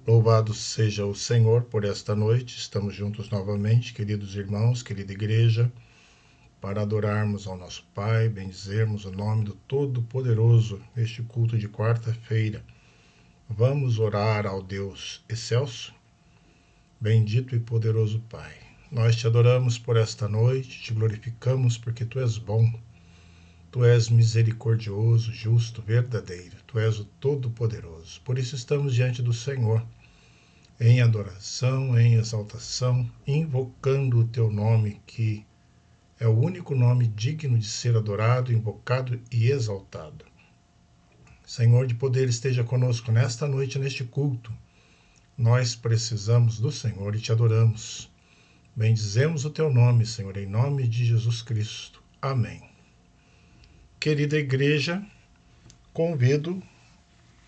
Louvado seja o Senhor por esta noite. Estamos juntos novamente, queridos irmãos, querida igreja, para adorarmos ao nosso Pai, bendizermos o nome do Todo-Poderoso neste culto de quarta-feira. Vamos orar ao Deus excelso, bendito e poderoso Pai. Nós te adoramos por esta noite, te glorificamos porque Tu és bom, Tu és misericordioso, justo, verdadeiro, Tu és o Todo-Poderoso. Por isso estamos diante do Senhor, em adoração, em exaltação, invocando o Teu nome, que é o único nome digno de ser adorado, invocado e exaltado. Senhor de poder, esteja conosco nesta noite, neste culto. Nós precisamos do Senhor e te adoramos. Bendizemos o Teu nome, Senhor, em nome de Jesus Cristo. Amém. Querida igreja, convido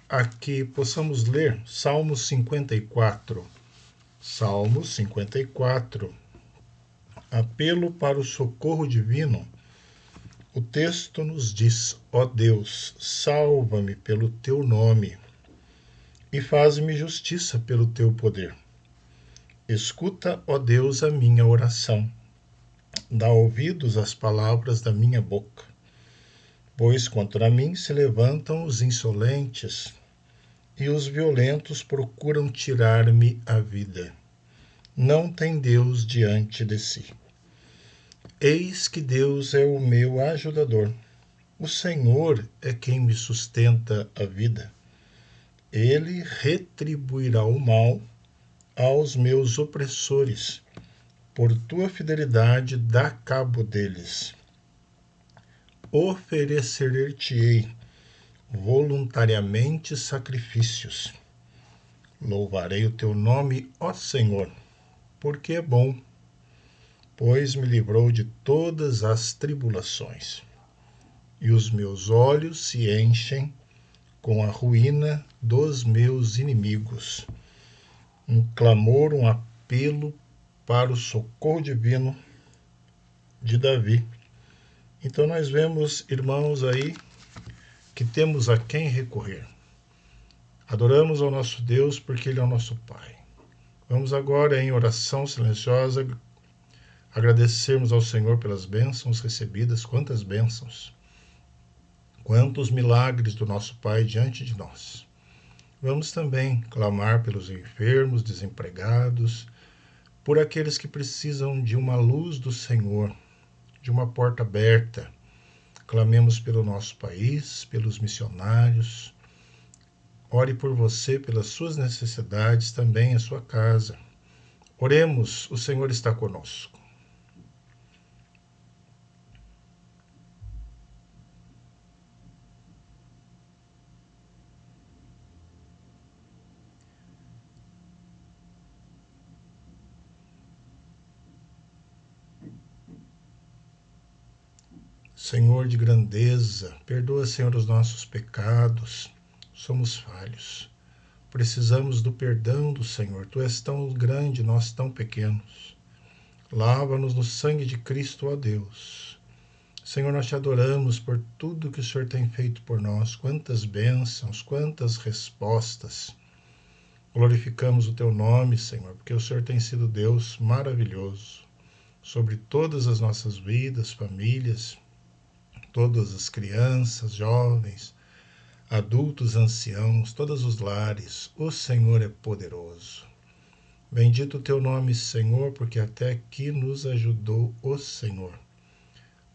a que possamos ler Salmo 54. Salmo 54. Apelo para o socorro divino. O texto nos diz: ó Deus, salva-me pelo Teu nome e faz-me justiça pelo Teu poder. Escuta, ó Deus, a minha oração. Dá ouvidos às palavras da minha boca. Pois contra mim se levantam os insolentes e os violentos procuram tirar-me a vida. Não tem Deus diante de si. Eis que Deus é o meu ajudador. O Senhor é quem me sustenta a vida. Ele retribuirá o mal aos meus opressores. Por tua fidelidade dá cabo deles. Oferecer-te-ei voluntariamente sacrifícios. Louvarei o teu nome, ó Senhor, porque é bom, pois me livrou de todas as tribulações. E os meus olhos se enchem com a ruína dos meus inimigos. Um clamor, um apelo para o socorro divino de Davi. Então nós vemos, irmãos, aí que temos a quem recorrer. Adoramos ao nosso Deus porque Ele é o nosso Pai. Vamos agora, em oração silenciosa, agradecermos ao Senhor pelas bênçãos recebidas. Quantas bênçãos! Quantos milagres do nosso Pai diante de nós. Vamos também clamar pelos enfermos, desempregados, por aqueles que precisam de uma luz do Senhor, de uma porta aberta. Clamemos pelo nosso país, pelos missionários. Ore por você, pelas suas necessidades, também em sua casa. Oremos, o Senhor está conosco. Senhor de grandeza, perdoa, Senhor, os nossos pecados. Somos falhos. Precisamos do perdão do Senhor. Tu és tão grande, nós tão pequenos. Lava-nos no sangue de Cristo, ó Deus. Senhor, nós te adoramos por tudo que o Senhor tem feito por nós. Quantas bênçãos, quantas respostas. Glorificamos o teu nome, Senhor, porque o Senhor tem sido Deus maravilhoso sobre todas as nossas vidas, famílias, todas as crianças, jovens, adultos, anciãos, todos os lares. O Senhor é poderoso. Bendito o teu nome, Senhor, porque até aqui nos ajudou o Senhor.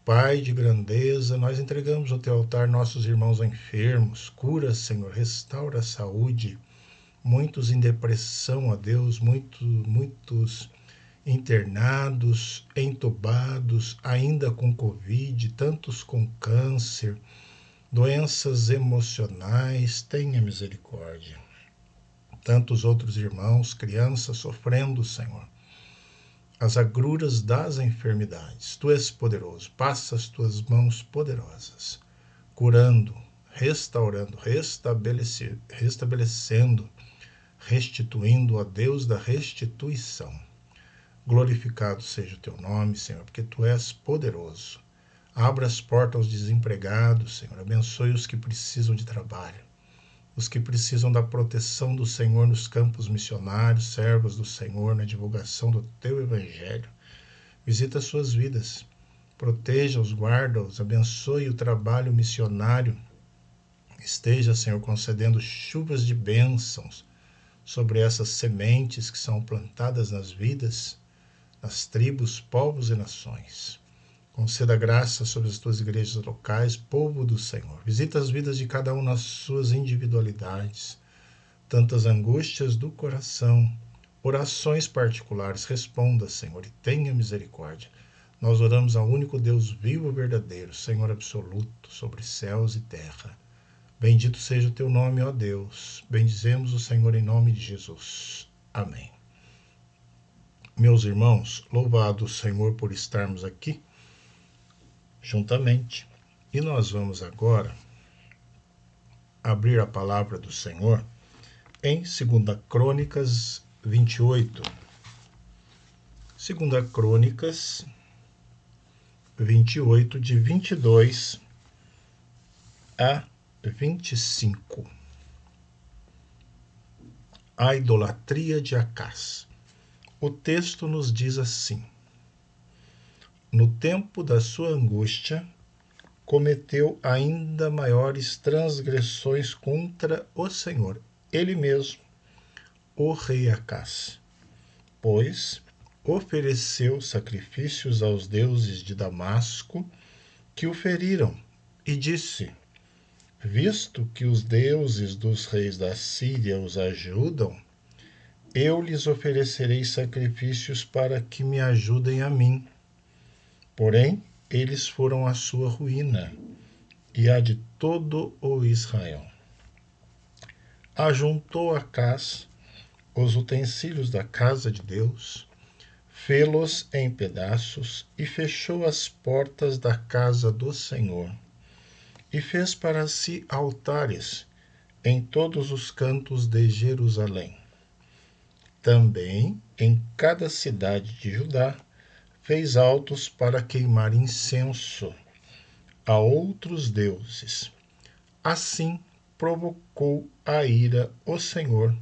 Pai de grandeza, nós entregamos ao teu altar nossos irmãos enfermos. Cura, Senhor, restaura a saúde. Muitos em depressão, ó Deus, muitos internados, entubados, ainda com Covid, tantos com câncer, doenças emocionais, tenha misericórdia. Tantos outros irmãos, crianças sofrendo, Senhor, as agruras das enfermidades. Tu és poderoso, passa as tuas mãos poderosas, curando, restaurando, restabelecendo, restituindo, ó Deus da restituição. Glorificado seja o teu nome, Senhor, porque tu és poderoso. Abra as portas aos desempregados, Senhor. Abençoe os que precisam de trabalho. os que precisam da proteção do Senhor nos campos missionários, servos do Senhor na divulgação do teu evangelho. Visita suas vidas, proteja-os, guarda-os, abençoe o trabalho missionário. Esteja, Senhor, concedendo chuvas de bênçãos sobre essas sementes que são plantadas nas vidas, nas tribos, povos e nações. Conceda graça sobre as tuas igrejas locais, povo do Senhor. Visita as vidas de cada um nas suas individualidades, tantas angústias do coração, orações particulares. Responda, Senhor, e tenha misericórdia. Nós oramos ao único Deus vivo e verdadeiro, Senhor absoluto, sobre céus e terra. Bendito seja o teu nome, ó Deus. Bendizemos o Senhor em nome de Jesus. Amém. Meus irmãos, louvado o Senhor por estarmos aqui juntamente. E nós vamos agora abrir a palavra do Senhor em 2 Crônicas 28. 2 Crônicas 28, de 22 a 25. A idolatria de Acás. O texto nos diz assim: no tempo da sua angústia, cometeu ainda maiores transgressões contra o Senhor, ele mesmo, o rei Acás, pois ofereceu sacrifícios aos deuses de Damasco, que o feriram, e disse: visto que os deuses dos reis da Síria os ajudam, eu lhes oferecerei sacrifícios para que me ajudem a mim. Porém, eles foram a sua ruína e a de todo o Israel. Ajuntou Acás os utensílios da casa de Deus, fê-los em pedaços e fechou as portas da casa do Senhor. E fez para si altares em todos os cantos de Jerusalém. Também em cada cidade de Judá fez altos para queimar incenso a outros deuses. Assim provocou a ira o Senhor,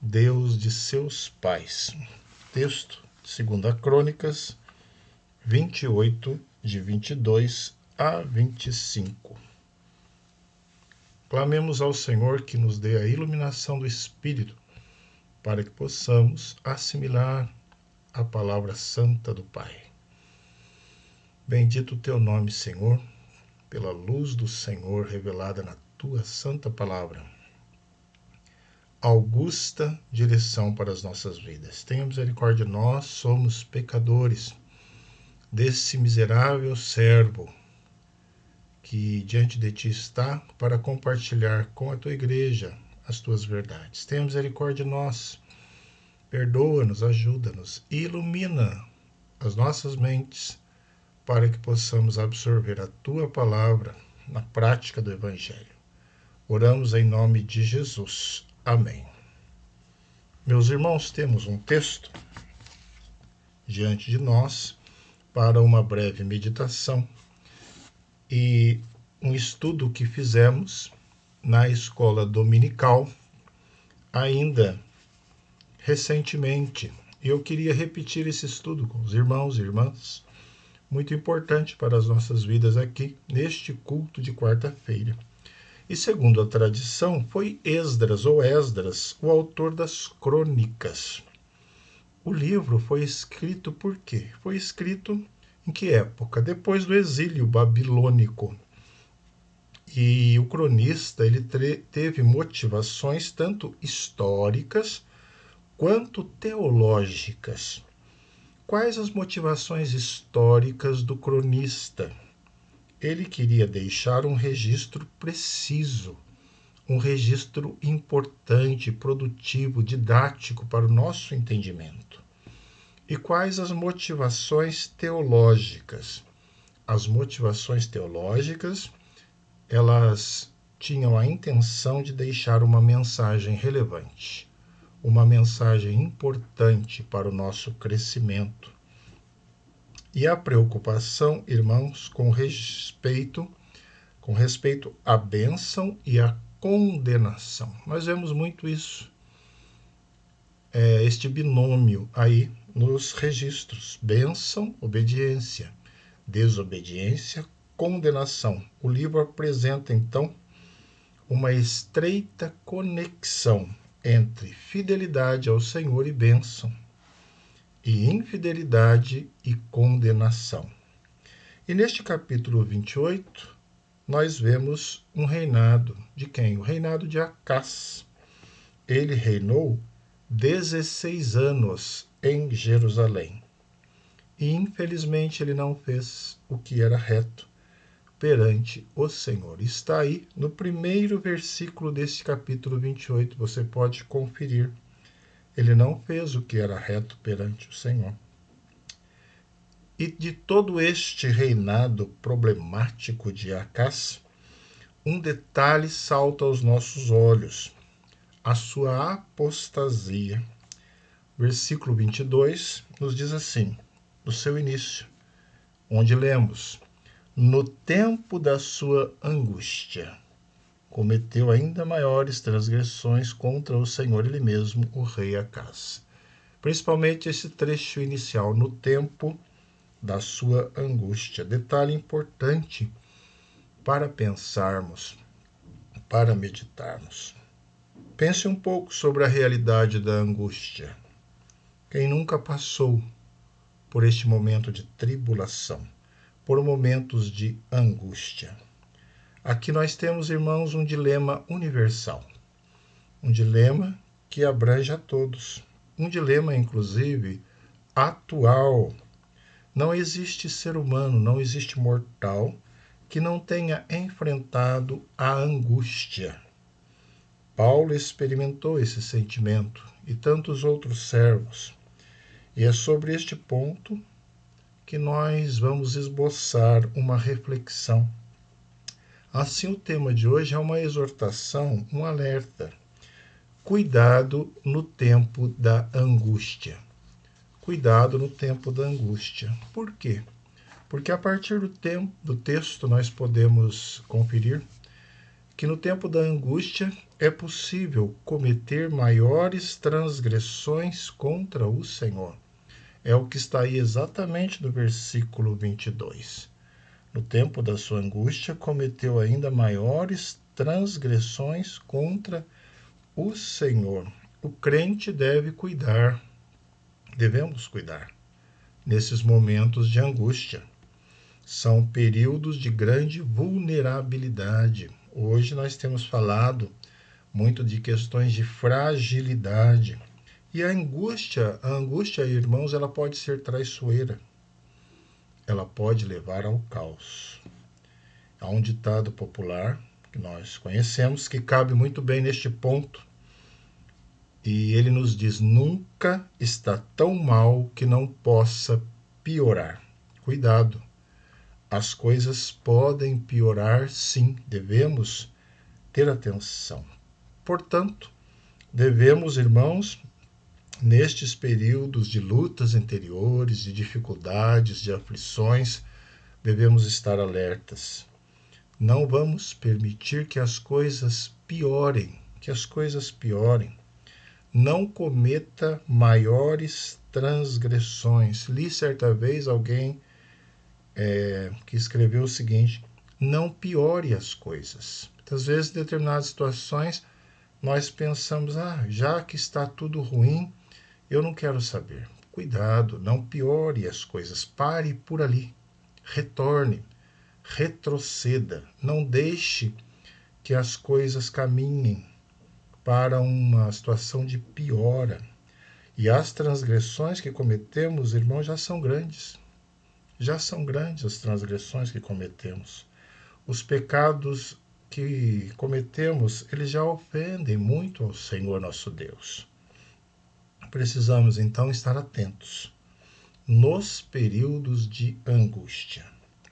Deus de seus pais. Texto, 2 Crônicas 28, de 22 a 25. Clamemos ao Senhor que nos dê a iluminação do Espírito, para que possamos assimilar a palavra santa do Pai. Bendito o teu nome, Senhor, pela luz do Senhor revelada na tua santa palavra. Augusta direção para as nossas vidas. Tenha misericórdia de nós, somos pecadores, desse miserável servo que diante de ti está para compartilhar com a tua igreja as tuas verdades. Tenha misericórdia de nós, perdoa-nos, ajuda-nos, ilumina as nossas mentes para que possamos absorver a tua palavra na prática do Evangelho. Oramos em nome de Jesus. Amém. Meus irmãos, temos um texto diante de nós para uma breve meditação e um estudo que fizemos na escola dominical ainda recentemente. Eu queria repetir esse estudo com os irmãos e irmãs, muito importante para as nossas vidas aqui, neste culto de quarta-feira. E segundo a tradição, foi Esdras o autor das crônicas. O livro foi escrito por quê? Foi escrito em que época? Depois do exílio babilônico. E o cronista ele teve motivações tanto históricas quanto teológicas. Quais as motivações históricas do cronista? Ele queria deixar um registro preciso, um registro importante, produtivo, didático para o nosso entendimento. E quais as motivações teológicas? As motivações teológicas, elas tinham a intenção de deixar uma mensagem relevante, uma mensagem importante para o nosso crescimento. E a preocupação, irmãos, com respeito à bênção e à condenação. Nós vemos muito isso, este binômio aí nos registros: bênção, obediência, desobediência, condenação. O livro apresenta então uma estreita conexão entre fidelidade ao Senhor e bênção, e infidelidade e condenação. E neste capítulo 28, nós vemos um reinado de quem? O reinado de Acás. Ele reinou 16 anos em Jerusalém. E infelizmente ele não fez o que era reto perante o Senhor. Está aí no primeiro versículo deste capítulo 28, você pode conferir. Ele não fez o que era reto perante o Senhor. E de todo este reinado problemático de Acás, um detalhe salta aos nossos olhos: a sua apostasia. Versículo 22 nos diz assim, no seu início, onde lemos: no tempo da sua angústia, cometeu ainda maiores transgressões contra o Senhor, ele mesmo, o rei Acás. Principalmente esse trecho inicial, no tempo da sua angústia. Detalhe importante para pensarmos, para meditarmos. Pense um pouco sobre a realidade da angústia. Quem nunca passou por este momento de tribulação, por momentos de angústia? Aqui nós temos, irmãos, um dilema universal, um dilema que abrange a todos, um dilema, inclusive, atual. Não existe ser humano, não existe mortal que não tenha enfrentado a angústia. Paulo experimentou esse sentimento e tantos outros servos. E é sobre este ponto que nós vamos esboçar uma reflexão. Assim, o tema de hoje é uma exortação, um alerta. Cuidado no tempo da angústia. Cuidado no tempo da angústia. Por quê? Porque a partir do texto nós podemos conferir que no tempo da angústia é possível cometer maiores transgressões contra o Senhor. É o que está aí exatamente no versículo 22. No tempo da sua angústia, cometeu ainda maiores transgressões contra o Senhor. O crente deve cuidar, devemos cuidar, nesses momentos de angústia. São períodos de grande vulnerabilidade. Hoje nós temos falado muito de questões de fragilidade. E a angústia, irmãos, ela pode ser traiçoeira. Ela pode levar ao caos. Há um ditado popular que nós conhecemos que cabe muito bem neste ponto. E ele nos diz: nunca está tão mal que não possa piorar. Cuidado. As coisas podem piorar, sim. Devemos ter atenção. Portanto, devemos, irmãos, nestes períodos de lutas interiores, de dificuldades, de aflições, devemos estar alertas. Não vamos permitir que as coisas piorem, Não cometa maiores transgressões. Li certa vez alguém que escreveu o seguinte: não piore as coisas. Muitas vezes, em determinadas situações, nós pensamos: já que está tudo ruim, eu não quero saber. Cuidado, não piore as coisas. Pare por ali. Retorne. Retroceda. Não deixe que as coisas caminhem para uma situação de piora. E as transgressões que cometemos, irmãos, já são grandes. Já são grandes as transgressões que cometemos. Os pecados que cometemos, eles já ofendem muito ao Senhor nosso Deus. Precisamos, então, estar atentos nos períodos de angústia.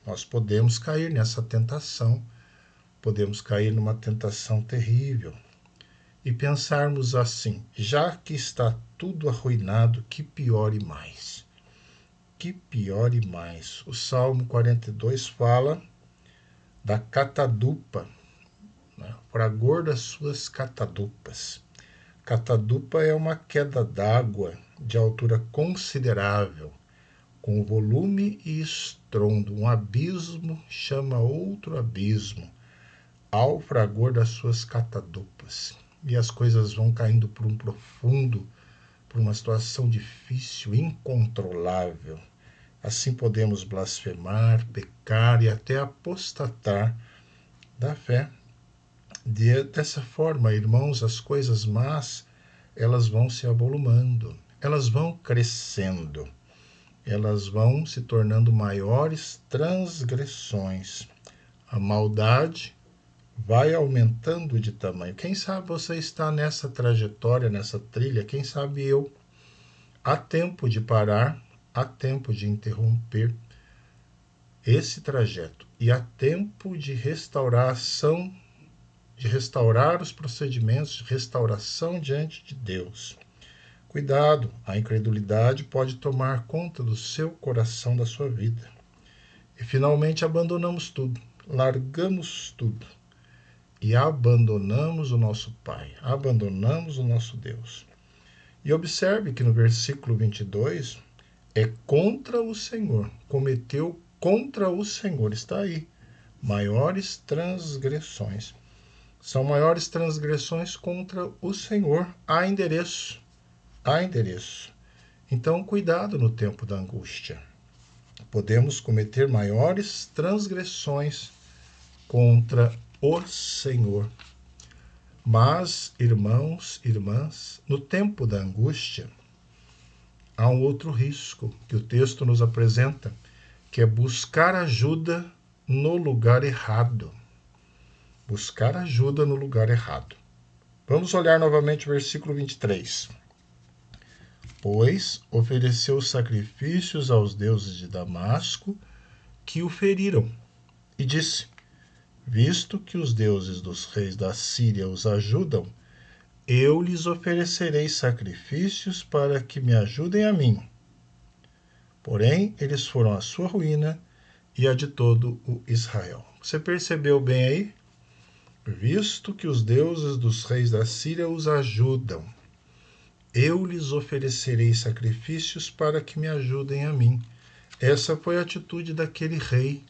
Nós podemos cair nessa tentação, podemos cair numa tentação terrível e pensarmos assim: já que está tudo arruinado, que piore mais. Que piore mais. O Salmo 42 fala da catadupa, né? fragor das suas catadupas. Catadupa é uma queda d'água de altura considerável, com volume e estrondo. Um abismo chama outro abismo, ao fragor das suas catadupas. E as coisas vão caindo por um profundo, por uma situação difícil, incontrolável. Assim podemos blasfemar, pecar e até apostatar da fé. Dessa forma, irmãos, as coisas más, elas vão se avolumando, elas vão crescendo, elas vão se tornando maiores transgressões. A maldade vai aumentando de tamanho. Quem sabe você está nessa trajetória, nessa trilha, quem sabe eu. Há tempo de parar, há tempo de interromper esse trajeto e há tempo de restauração, de restaurar os procedimentos de restauração diante de Deus. Cuidado, a incredulidade pode tomar conta do seu coração, da sua vida. E finalmente abandonamos tudo, largamos tudo e abandonamos o nosso Pai, abandonamos o nosso Deus. E observe que no versículo 22 é contra o Senhor, cometeu contra o Senhor, está aí, maiores transgressões. São maiores transgressões contra o Senhor. Há endereço. Há endereço. Então, cuidado no tempo da angústia. Podemos cometer maiores transgressões contra o Senhor. Mas, irmãos, irmãs, no tempo da angústia, há um outro risco que o texto nos apresenta, que é buscar ajuda no lugar errado. Buscar ajuda no lugar errado. Vamos olhar novamente o versículo 23. Pois ofereceu sacrifícios aos deuses de Damasco, que o feriram, e disse: visto que os deuses dos reis da Síria os ajudam, eu lhes oferecerei sacrifícios para que me ajudem a mim. Porém, eles foram a sua ruína e a de todo o Israel. Você percebeu bem aí? Visto que os deuses dos reis da Síria os ajudam, eu lhes oferecerei sacrifícios para que me ajudem a mim. Essa foi a atitude daquele rei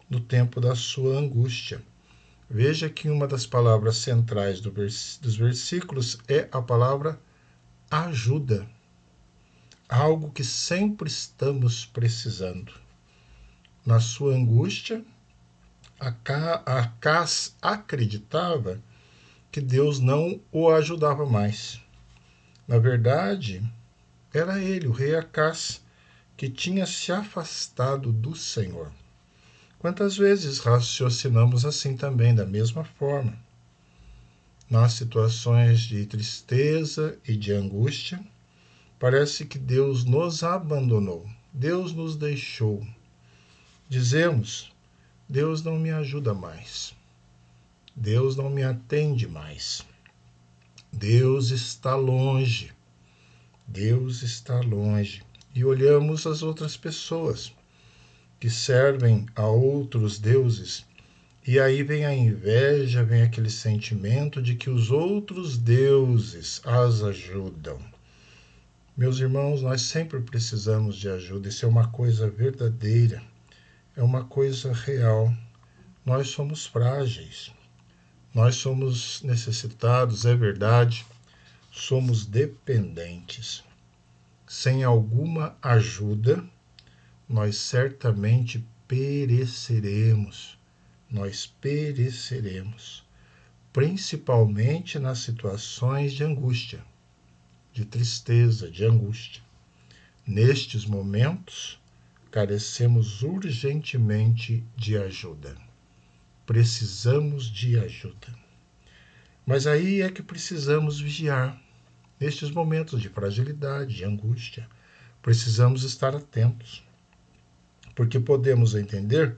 no tempo da sua angústia. Veja que uma das palavras centrais dos versículos é a palavra ajuda. Algo que sempre estamos precisando. Na sua angústia, Acás acreditava que Deus não o ajudava mais. Na verdade, era ele, o rei Acás, que tinha se afastado do Senhor. Quantas vezes raciocinamos assim também, da mesma forma? Nas situações de tristeza e de angústia, parece que Deus nos abandonou, Deus nos deixou. Dizemos: Deus não me ajuda mais. Deus não me atende mais. Deus está longe. Deus está longe. E olhamos as outras pessoas que servem a outros deuses, e aí vem a inveja, vem aquele sentimento de que os outros deuses as ajudam. Meus irmãos, nós sempre precisamos de ajuda. Isso é uma coisa verdadeira. É uma coisa real. Nós somos frágeis, nós somos necessitados, é verdade, somos dependentes. Sem alguma ajuda, nós certamente pereceremos, principalmente nas situações de angústia, de tristeza, de angústia. Nestes momentos, carecemos urgentemente de ajuda. Precisamos de ajuda. Mas aí é que precisamos vigiar. Nestes momentos de fragilidade, de angústia, precisamos estar atentos. Porque podemos entender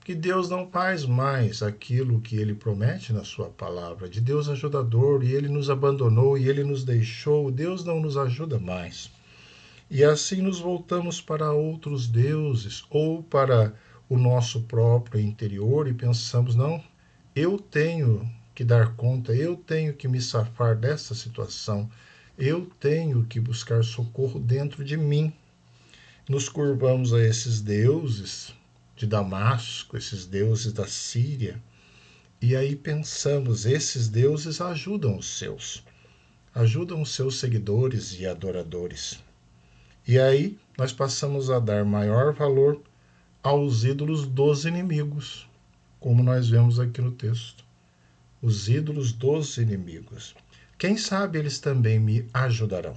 que Deus não faz mais aquilo que Ele promete na sua palavra, de Deus ajudador, e Ele nos abandonou, e Ele nos deixou, Deus não nos ajuda mais. E assim nos voltamos para outros deuses ou para o nosso próprio interior e pensamos: não, eu tenho que dar conta, eu tenho que me safar dessa situação, eu tenho que buscar socorro dentro de mim. Nos curvamos a esses deuses de Damasco, esses deuses da Síria, e aí pensamos, esses deuses ajudam os seus seguidores e adoradores. E aí nós passamos a dar maior valor aos ídolos dos inimigos, como nós vemos aqui no texto. Os ídolos dos inimigos. Quem sabe eles também me ajudarão.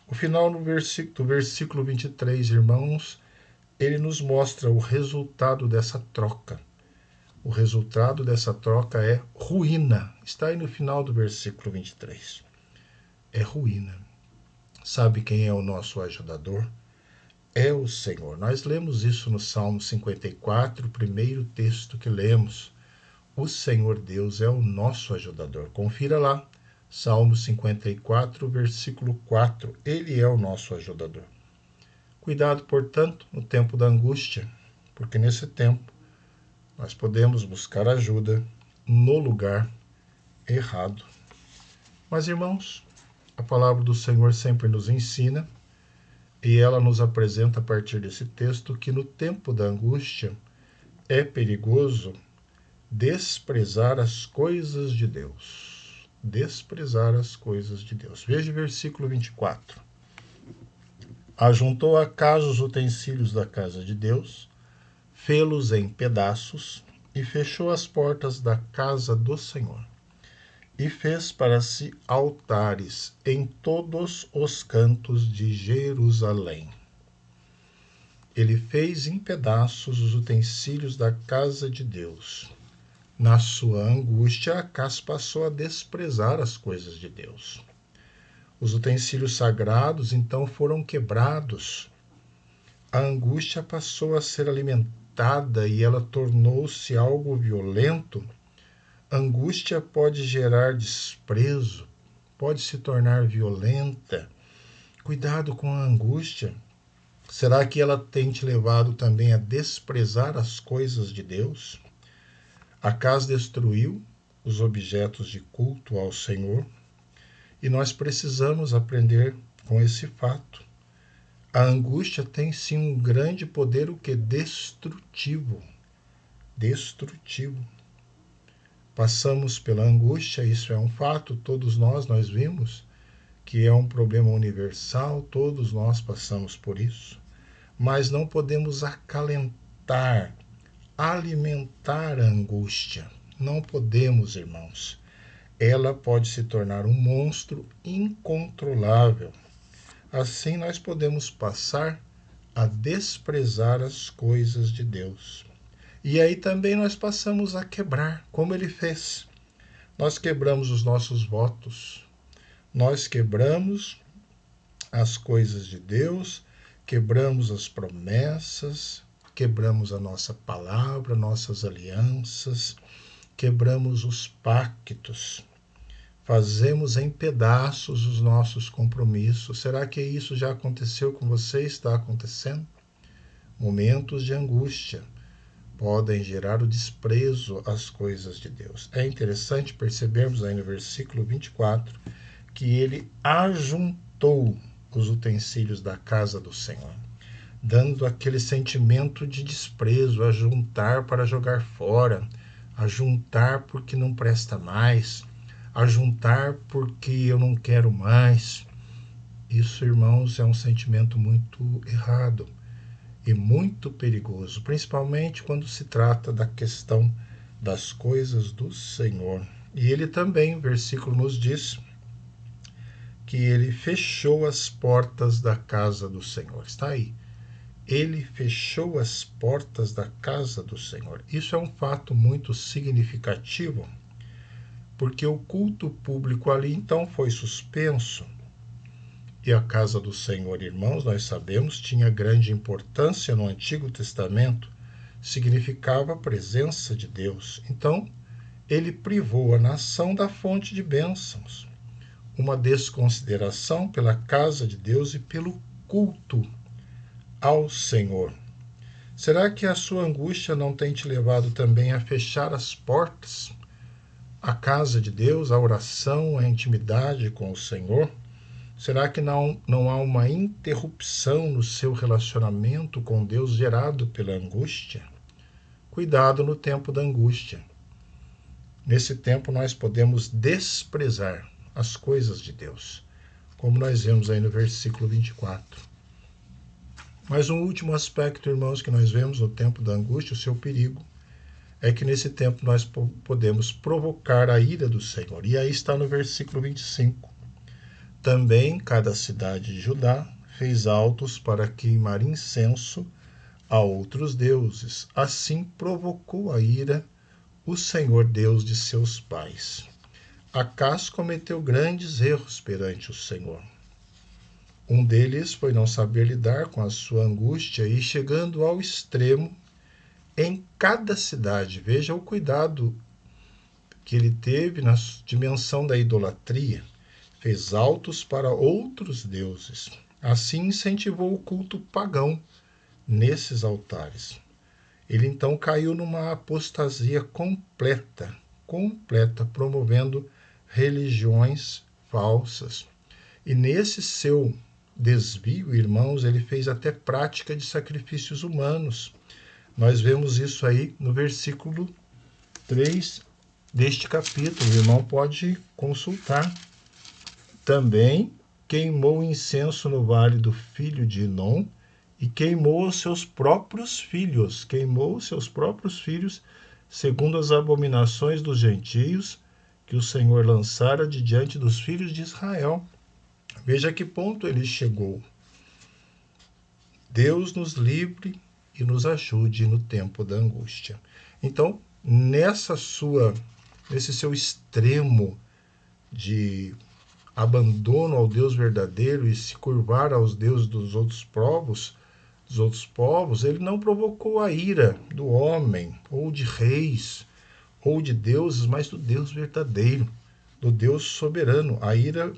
O final do versículo 23, irmãos, ele nos mostra o resultado dessa troca. O resultado dessa troca é ruína. Está aí no final do versículo 23. É ruína. Sabe quem é o nosso ajudador? É o Senhor. Nós lemos isso no Salmo 54, o primeiro texto que lemos. O Senhor Deus é o nosso ajudador. Confira lá, Salmo 54, versículo 4. Ele é o nosso ajudador. Cuidado, portanto, no tempo da angústia, porque nesse tempo nós podemos buscar ajuda no lugar errado. Mas, irmãos, a palavra do Senhor sempre nos ensina, e ela nos apresenta a partir desse texto que no tempo da angústia é perigoso desprezar as coisas de Deus. Desprezar as coisas de Deus. Veja o versículo 24. Ajuntou acaso os utensílios da casa de Deus, fê-los em pedaços, e fechou as portas da casa do Senhor. E fez para si altares em todos os cantos de Jerusalém. Ele fez em pedaços os utensílios da casa de Deus. Na sua angústia, Acás passou a desprezar as coisas de Deus. Os utensílios sagrados então foram quebrados. A angústia passou a ser alimentada e ela tornou-se algo violento. Angústia pode gerar desprezo, pode se tornar violenta. Cuidado com a angústia. Será que ela tem te levado também a desprezar as coisas de Deus? Acás destruiu os objetos de culto ao Senhor e nós precisamos aprender com esse fato. A angústia tem sim um grande poder, o que? Destrutivo. Destrutivo. Passamos pela angústia, isso é um fato, todos nós vimos que é um problema universal, todos nós passamos por isso, mas não podemos acalentar, alimentar a angústia. Não podemos, irmãos. Ela pode se tornar um monstro incontrolável. Assim nós podemos passar a desprezar as coisas de Deus. E aí também nós passamos a quebrar, como ele fez. Nós quebramos os nossos votos, nós quebramos as coisas de Deus, quebramos as promessas, quebramos a nossa palavra, nossas alianças, quebramos os pactos, fazemos em pedaços os nossos compromissos. Será que isso já aconteceu com você? Está acontecendo? Momentos de angústia podem gerar o desprezo às coisas de Deus. É interessante percebermos aí no versículo 24 que ele ajuntou os utensílios da casa do Senhor, dando aquele sentimento de desprezo, ajuntar para jogar fora, ajuntar porque não presta mais, ajuntar porque eu não quero mais. Isso, irmãos, é um sentimento muito errado e muito perigoso, principalmente quando se trata da questão das coisas do Senhor. E ele também, o versículo nos diz que ele fechou as portas da casa do Senhor. Está aí. Ele fechou as portas da casa do Senhor. Isso é um fato muito significativo, porque o culto público ali então foi suspenso. E a casa do Senhor, irmãos, nós sabemos, tinha grande importância no Antigo Testamento, significava a presença de Deus. Então, ele privou a nação da fonte de bênçãos, uma desconsideração pela casa de Deus e pelo culto ao Senhor. Será que a sua angústia não tem te levado também a fechar as portas a casa de Deus, a oração, a intimidade com o Senhor? Será que não há uma interrupção no seu relacionamento com Deus gerado pela angústia? Cuidado no tempo da angústia. Nesse tempo nós podemos desprezar as coisas de Deus, como nós vemos aí no versículo 24. Mas um último aspecto, irmãos, que nós vemos no tempo da angústia, o seu perigo, é que nesse tempo nós podemos provocar a ira do Senhor. E aí está no versículo 25. Também cada cidade de Judá fez altos para queimar incenso a outros deuses. Assim provocou a ira o Senhor Deus de seus pais. Acás cometeu grandes erros perante o Senhor. Um deles foi não saber lidar com a sua angústia e, chegando ao extremo, em cada cidade, veja o cuidado que ele teve na dimensão da idolatria, fez altos para outros deuses. Assim incentivou o culto pagão nesses altares. Ele então caiu numa apostasia completa, promovendo religiões falsas. E nesse seu desvio, irmãos, ele fez até prática de sacrifícios humanos. Nós vemos isso aí no versículo 3 deste capítulo. O irmão pode consultar. Também queimou incenso no vale do filho de Inom e queimou os seus próprios filhos. Segundo as abominações dos gentios que o Senhor lançara de diante dos filhos de Israel. Veja a que ponto ele chegou. Deus nos livre e nos ajude no tempo da angústia. Então, nesse seu extremo de abandono ao Deus verdadeiro e se curvar aos deuses dos outros povos, ele não provocou a ira do homem, ou de reis, ou de deuses, mas do Deus verdadeiro, do Deus soberano. A ira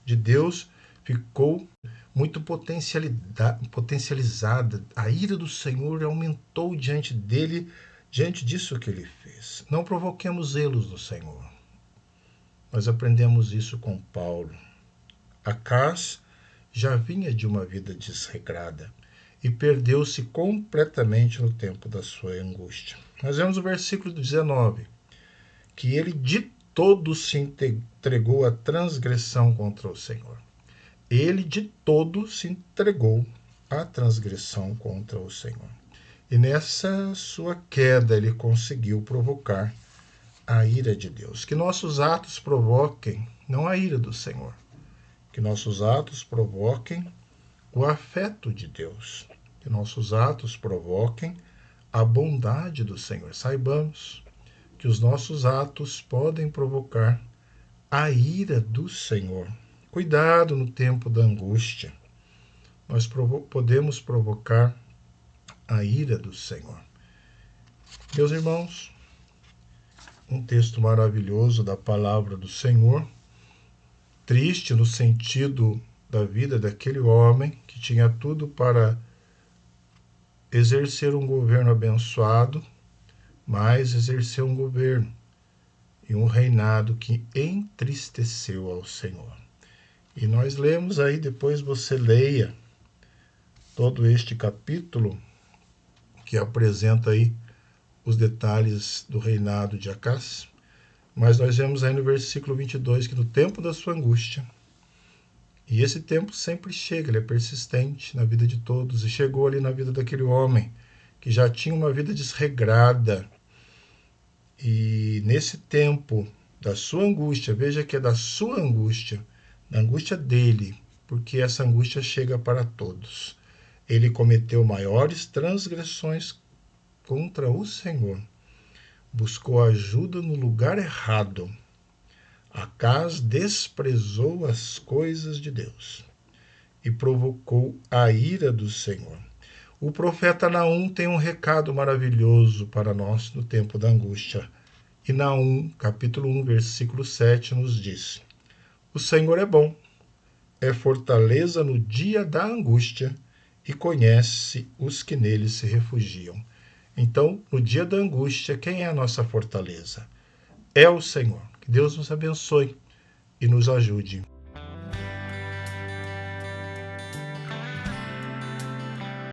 de Deus ficou muito potencializada. A ira do Senhor aumentou diante disso que ele fez. Não provoquemos zelos do Senhor. Nós aprendemos isso com Paulo. Acás já vinha de uma vida desregrada e perdeu-se completamente no tempo da sua angústia. Nós vemos o versículo 19, que ele de todo se entregou à transgressão contra o Senhor. Ele de todo se entregou à transgressão contra o Senhor. E nessa sua queda ele conseguiu provocar a ira de Deus. Que nossos atos provoquem não a ira do Senhor, que nossos atos provoquem o afeto de Deus, que nossos atos provoquem a bondade do Senhor. Saibamos que os nossos atos podem provocar a ira do Senhor. Cuidado no tempo da angústia. Nós podemos provocar a ira do Senhor. Meus irmãos, um texto maravilhoso da palavra do Senhor, triste no sentido da vida daquele homem que tinha tudo para exercer um governo abençoado, mas exerceu um governo e um reinado que entristeceu ao Senhor. E nós lemos aí, depois você leia todo este capítulo que apresenta aí os detalhes do reinado de Acás, mas nós vemos aí no versículo 22 que no tempo da sua angústia, e esse tempo sempre chega, ele é persistente na vida de todos, e chegou ali na vida daquele homem que já tinha uma vida desregrada, e nesse tempo da sua angústia, veja que é da sua angústia, da angústia dele, porque essa angústia chega para todos. Ele cometeu maiores transgressões contra o Senhor, buscou ajuda no lugar errado. Acás desprezou as coisas de Deus e provocou a ira do Senhor. O profeta Naum tem um recado maravilhoso para nós no tempo da angústia. E Naum, capítulo 1, versículo 7, nos diz: o Senhor é bom, é fortaleza no dia da angústia e conhece os que nele se refugiam. Então, no dia da angústia, quem é a nossa fortaleza? é o Senhor. Que Deus nos abençoe e nos ajude.